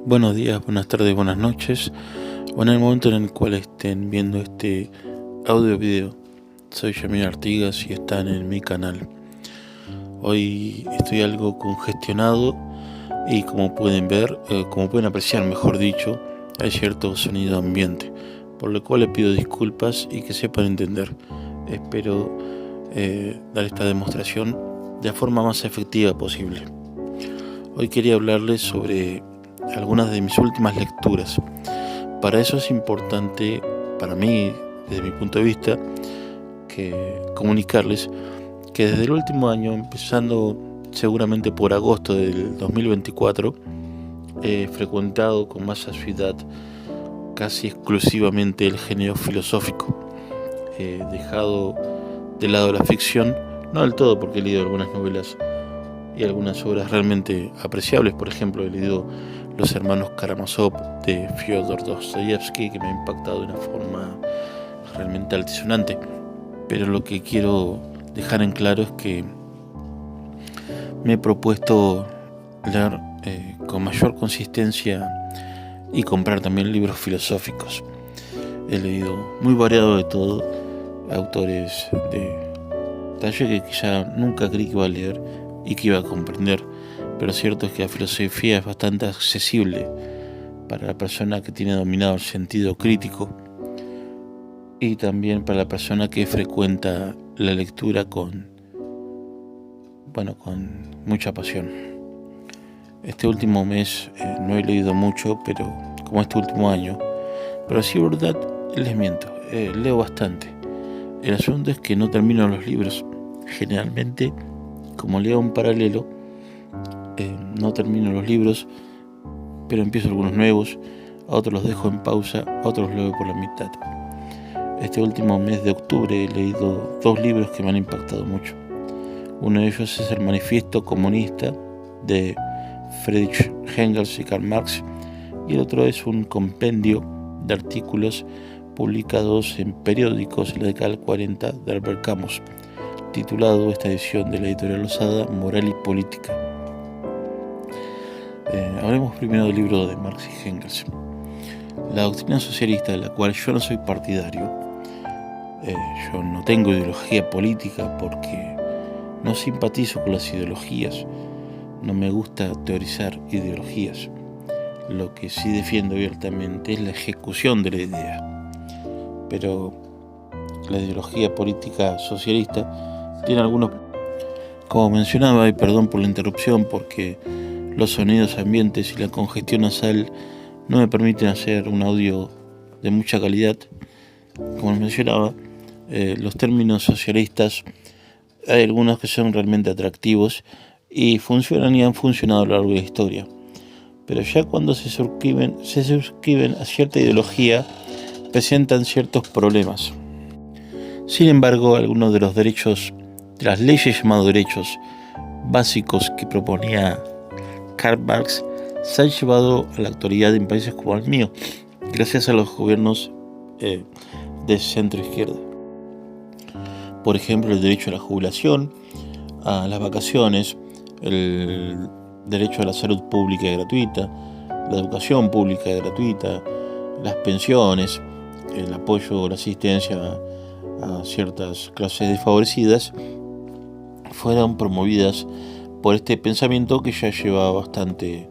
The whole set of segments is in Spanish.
Buenos días, buenas tardes, buenas noches, o en el momento en el cual estén viendo este audio video. Soy Yamil Artigas y están en mi canal. Hoy estoy algo congestionado y como pueden ver, como pueden apreciar mejor dicho, hay cierto sonido ambiente, por lo cual les pido disculpas y que sepan entender. Espero dar esta demostración de la forma más efectiva posible. Hoy quería hablarles sobre algunas de mis últimas lecturas. Para eso es importante, para mí, desde mi punto de vista, que comunicarles que desde el último año, empezando seguramente por agosto del 2024, he frecuentado con más asiduidad casi exclusivamente el género filosófico. He dejado de lado la ficción, no del todo, porque he leído algunas novelas y algunas obras realmente apreciables. Por ejemplo, he leído Los hermanos Karamazov de Fyodor Dostoyevsky, que me ha impactado de una forma realmente altisonante. Pero lo que quiero dejar en claro es que me he propuesto leer con mayor consistencia y comprar también libros filosóficos. He leído muy variado de todo, autores de talle que quizá nunca creí que iba a leer y que iba a comprender, pero cierto es que la filosofía es bastante accesible para la persona que tiene dominado el sentido crítico y también para la persona que frecuenta la lectura con mucha pasión. Este último mes no he leído mucho, pero como este último año, pero sí, verdad, les miento, leo bastante. El asunto es que no termino los libros. Generalmente, como leo en paralelo, no termino los libros, pero empiezo algunos nuevos, a otros los dejo en pausa, a otros los leo por la mitad. Este último mes de octubre he leído 2 libros que me han impactado mucho. Uno de ellos es El Manifiesto Comunista de Friedrich Engels y Karl Marx, y el otro es un compendio de artículos publicados en periódicos en la década del 40 de Albert Camus, titulado esta edición de la editorial Losada, Moral y Política. Hablemos primero del libro de Marx y Engels. La doctrina socialista, de la cual yo no soy partidario, yo no tengo ideología política porque no simpatizo con las ideologías, no me gusta teorizar ideologías. Lo que sí defiendo abiertamente es la ejecución de la idea. Pero la ideología política socialista tiene algunos, como mencionaba, y perdón por la interrupción, porque los sonidos ambientes y la congestión nasal no me permiten hacer un audio de mucha calidad. Como mencionaba, los términos socialistas, hay algunos que son realmente atractivos y funcionan y han funcionado a lo largo de la historia. Pero ya cuando se suscriben a cierta ideología, presentan ciertos problemas. Sin embargo, algunos de los derechos, de las leyes llamados derechos básicos que proponía Karl Marx, se han llevado a la actualidad en países como el mío, gracias a los gobiernos de centro-izquierda. Por ejemplo, el derecho a la jubilación, a las vacaciones, el derecho a la salud pública y gratuita, la educación pública y gratuita, las pensiones, el apoyo o la asistencia a ciertas clases desfavorecidas, fueron promovidas por este pensamiento que ya lleva bastante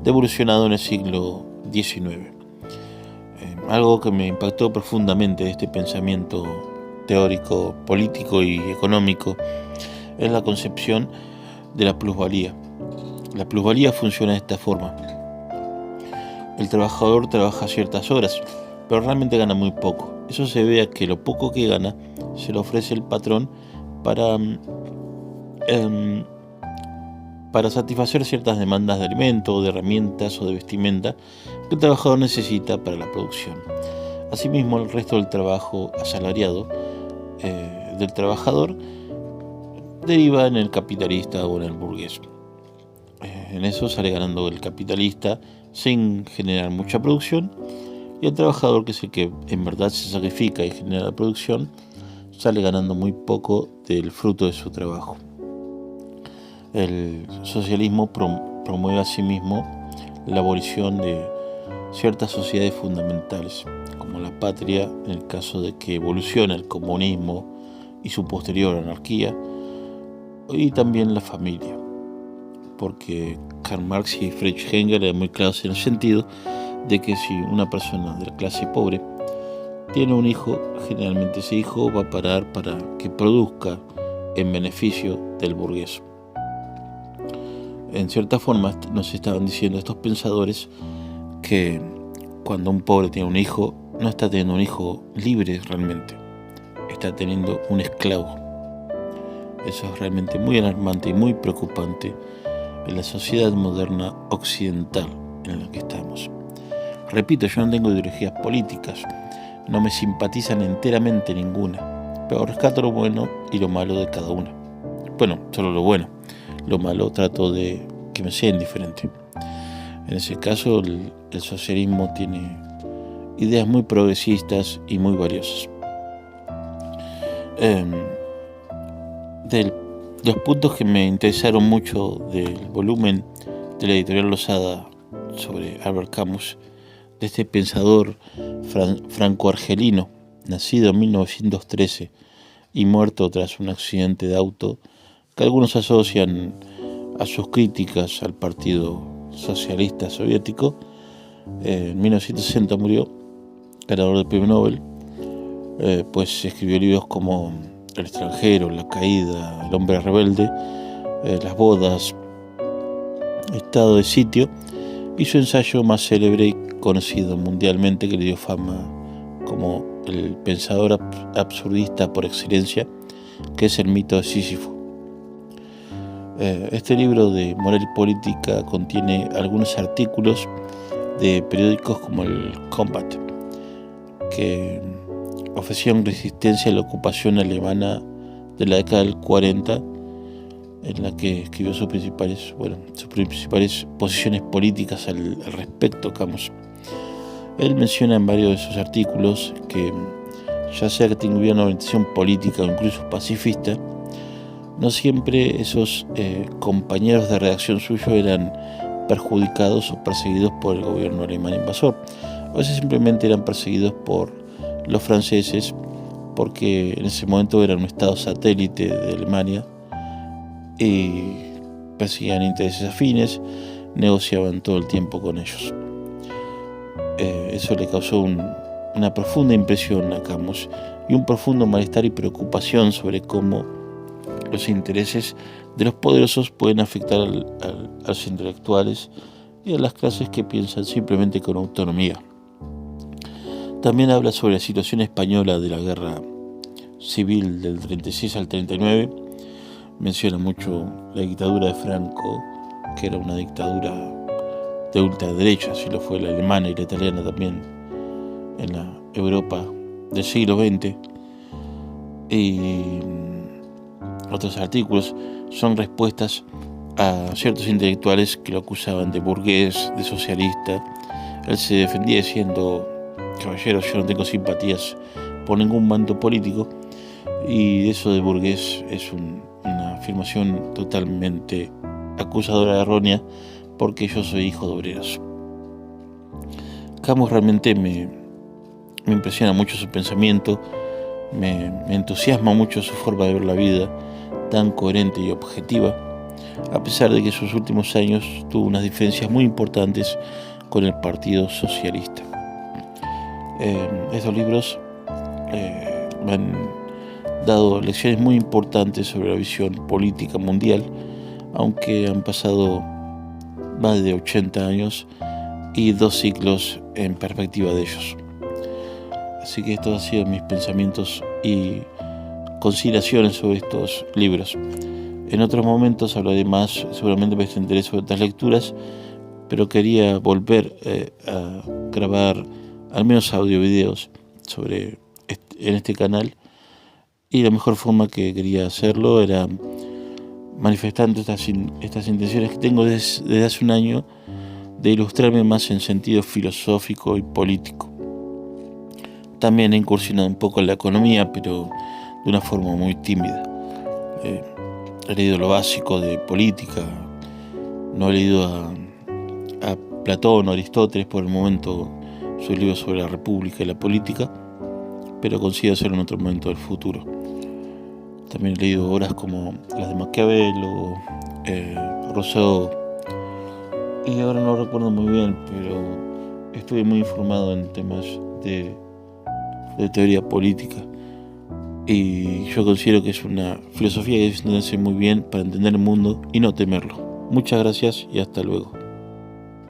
evolucionado en el siglo XIX. Algo que me impactó profundamente de este pensamiento teórico, político y económico es la concepción de la plusvalía. La plusvalía funciona de esta forma. El trabajador trabaja ciertas horas, pero realmente gana muy poco. Eso se debe a que lo poco que gana se lo ofrece el patrón para satisfacer ciertas demandas de alimento, de herramientas o de vestimenta que el trabajador necesita para la producción. Asimismo, el resto del trabajo asalariado del trabajador deriva en el capitalista o en el burgués. En eso sale ganando el capitalista sin generar mucha producción, y el trabajador, que es el que en verdad se sacrifica y genera la producción, sale ganando muy poco del fruto de su trabajo. El socialismo promueve asimismo la abolición de ciertas sociedades fundamentales, como la patria, en el caso de que evoluciona el comunismo y su posterior anarquía, y también la familia, porque Karl Marx y Friedrich Engels eran muy claros en el sentido de que si una persona de la clase pobre tiene un hijo, generalmente ese hijo va a parar para que produzca en beneficio del burgués. En cierta forma nos estaban diciendo estos pensadores que cuando un pobre tiene un hijo, no está teniendo un hijo libre realmente, está teniendo un esclavo. Eso es realmente muy alarmante y muy preocupante en la sociedad moderna occidental en la que estamos. Repito, yo no tengo ideologías políticas, no me simpatizan enteramente ninguna, pero rescato lo bueno y lo malo de cada una. Bueno, solo lo bueno, lo malo trato de que me sea indiferente. En ese caso, el socialismo tiene ideas muy progresistas y muy valiosas. De los puntos que me interesaron mucho del volumen de la editorial Losada sobre Albert Camus, de este pensador franco-argelino, nacido en 1913 y muerto tras un accidente de auto, que algunos asocian a sus críticas al Partido Socialista Soviético. En 1960 murió, ganador del Premio Nobel, pues escribió libros como El extranjero, La caída, El hombre rebelde, Las bodas, Estado de sitio, y su ensayo más célebre y conocido mundialmente, que le dio fama como el pensador absurdista por excelencia, que es El mito de Sísifo. Este libro de moral y política contiene algunos artículos de periódicos como el Combat, que ofrecían resistencia a la ocupación alemana de la década del 40, en la que escribió sus principales posiciones políticas al respecto, Camus. Él menciona en varios de sus artículos que, ya sea que tuviera una orientación política o incluso pacifista, no siempre esos compañeros de redacción suyo eran perjudicados o perseguidos por el gobierno alemán invasor. A veces simplemente eran perseguidos por los franceses porque en ese momento eran un estado satélite de Alemania y perseguían intereses afines, negociaban todo el tiempo con ellos. Eso le causó una profunda impresión a Camus y un profundo malestar y preocupación sobre cómo los intereses de los poderosos pueden afectar a los intelectuales y a las clases que piensan simplemente con autonomía. También habla sobre la situación española de la guerra civil del 36 al 39. Menciona mucho la dictadura de Franco, que era una dictadura de ultraderecha, así lo fue la alemana y la italiana también en la Europa del siglo XX. Y otros artículos son respuestas a ciertos intelectuales que lo acusaban de burgués, de socialista. Él se defendía diciendo: caballero, yo no tengo simpatías por ningún bando político, y eso de burgués es una afirmación totalmente acusadora, errónea, porque yo soy hijo de obreros. Camus realmente me impresiona mucho su pensamiento, me entusiasma mucho su forma de ver la vida, tan coherente y objetiva, a pesar de que en sus últimos años tuvo unas diferencias muy importantes con el Partido Socialista. Estos libros me han dado lecciones muy importantes sobre la visión política mundial, aunque han pasado más de 80 años y 2 siglos en perspectiva de ellos. Así que estos han sido mis pensamientos y consideraciones sobre estos libros. En otros momentos hablaré más, seguramente me extenderé sobre otras lecturas, pero quería volver a grabar al menos audio videos en este canal, y la mejor forma que quería hacerlo era manifestando estas intenciones que tengo desde hace un año de ilustrarme más en sentido filosófico y político. También he incursionado un poco en la economía, pero de una forma muy tímida. He leído lo básico de política, no he leído a Platón o Aristóteles, por el momento sus libros sobre la República y la política, pero considero hacerlo en otro momento del futuro. También he leído obras como las de Maquiavelo, Rousseau, y ahora no recuerdo muy bien, pero estuve muy informado en temas de teoría política, y yo considero que es una filosofía que debe entenderse muy bien para entender el mundo y no temerlo. Muchas gracias y hasta luego.